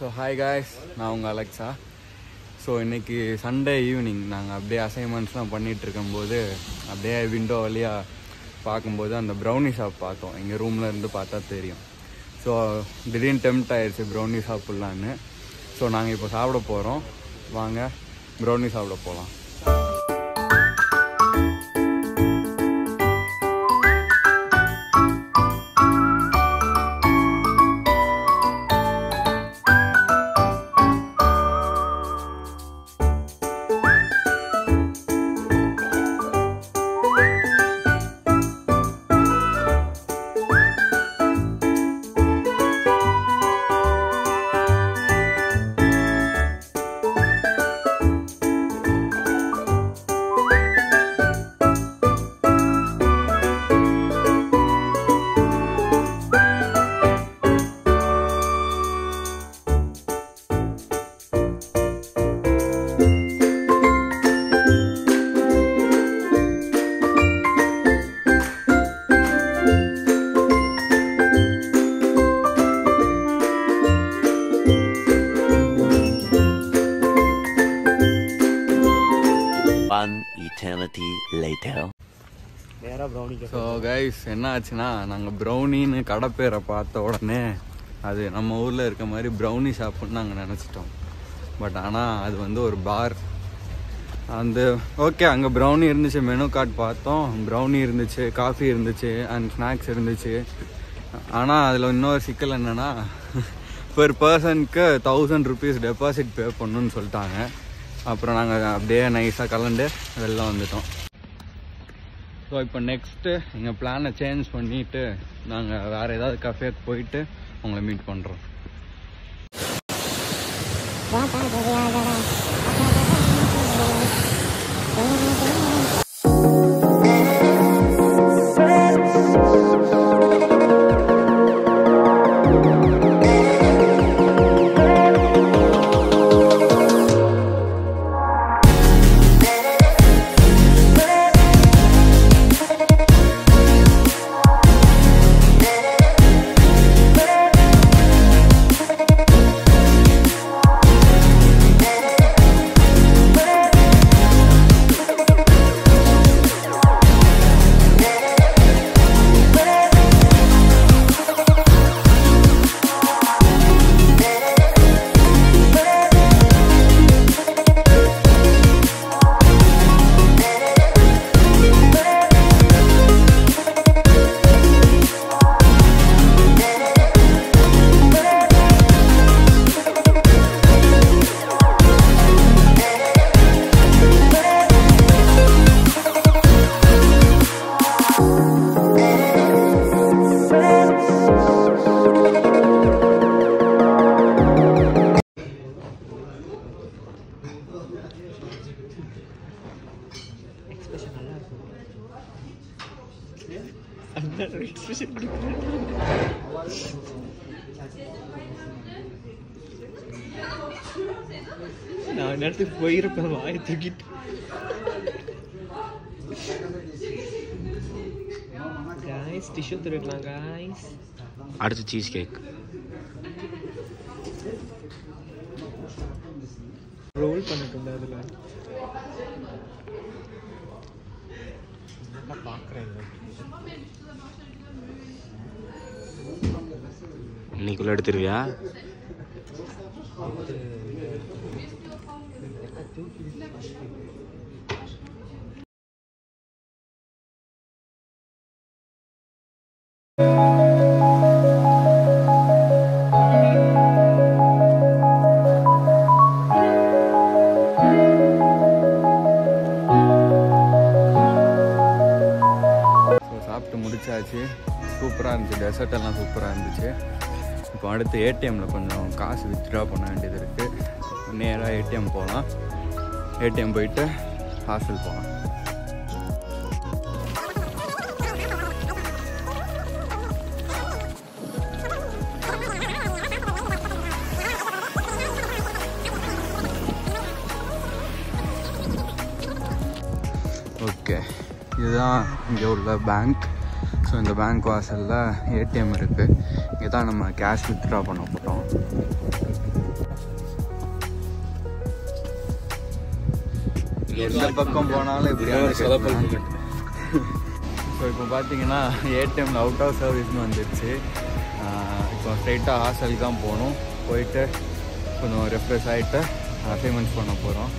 So hi guys, நான் உங்கள் Alexa. So இன்றைக்கி சண்டே ஈவினிங் நாங்கள் அப்படியே அசைன்மெண்ட்ஸ்லாம் பண்ணிகிட்டு இருக்கும்போது அப்படியே விண்டோ வழியாக பார்க்கும்போது அந்த ப்ரௌனி ஷாப் பார்த்தோம். எங்கள் ரூமில் இருந்து பார்த்தா தெரியும். ஸோ திடீர்னு டெம்ப்ட் ஆயிடுச்சு ப்ரௌனி சாப்பிட்லான்னு. ஸோ நாங்கள் இப்போ சாப்பிட போகிறோம். வாங்க ப்ரௌனி சாப்பிட போகலாம். Eternity later. ஸோ கைஸ், என்ன ஆச்சுன்னா நாங்கள் ப்ரௌனின்னு கடை பேரை பார்த்த உடனே அது நம்ம ஊரில் இருக்க மாதிரி ப்ரௌனி ஷாப்புன்னு நாங்கள் நினச்சிட்டோம். பட் ஆனால் அது வந்து ஒரு பார். அந்த ஓகே, அங்கே ப்ரௌனி இருந்துச்சு, மெனு கார்டு பார்த்தோம், ப்ரௌனி இருந்துச்சு, காஃபி இருந்துச்சு அண்ட் ஸ்நாக்ஸ் இருந்துச்சு. ஆனால் அதில் இன்னொரு சிக்கல் என்னென்னா பெர் பர்சனுக்கு 1000 rupees டெபாசிட் பே பண்ணணுன்னு சொல்லிட்டாங்க. அப்புறம் நாங்கள் அப்படியே நைஸாக கலந்து வெளில வந்துட்டோம். ஸோ இப்போ நெக்ஸ்ட்டு எங்கள் பிளானை சேஞ்ச் பண்ணிவிட்டு நாங்கள் வேறு ஏதாவது கஃபேக்கு போயிட்டு உங்களை மீட் பண்ணுறோம். நான் நேரத்துக்கு போயிருப்பேன், வாயை தூக்கிட்டு. காய்ஸ், டிஷ்யூ திருடலாம் காய்ஸ். அடுத்து சீஸ் கேக். ரோல் பண்ணிட்டு இருந்தேன் அதில். பார்க்குறேன் இன்னைக்குள்ள எடுத்துருவியா? சாப்பிட்டு முடிச்சாச்சு. சூப்பராக இருந்துச்சு, டெசர்ட் எல்லாம் சூப்பராக இருந்துச்சு. இப்போ அடுத்து ஏடிஎம்மில் கொஞ்சம் காசு வித்ட்ரா பண்ண வேண்டியது இருக்குது. நேராக ஏடிஎம் போகலாம். ஏடிஎம் போயிட்டு ஹாஸ்டல் போகலாம். ஓகே, இதுதான் இங்கே உள்ள பேங்க். ஸோ இந்த பேங்க் வாசலில் ஏடிஎம் இருக்குது. இங்கே தான் நம்ம கேஷ் வித்ட்ரா பண்ண போகிறோம். எந்த பக்கம் போனாலும் இப்படியான ஸோ இப்போ பார்த்தீங்கன்னா ஏடிஎம்ல அவுட் ஆஃப் சர்வீஸ்னு வந்துடுச்சு. இப்போ ஸ்ட்ரைட்டாக ஹாஸ்டலுக்கு தான் போகணும். போயிட்டு கொஞ்சம் ரெஃப்ரெஷ் ஆகிட்டு அசைன்மெண்ட்ஸ் பண்ண போகிறோம்.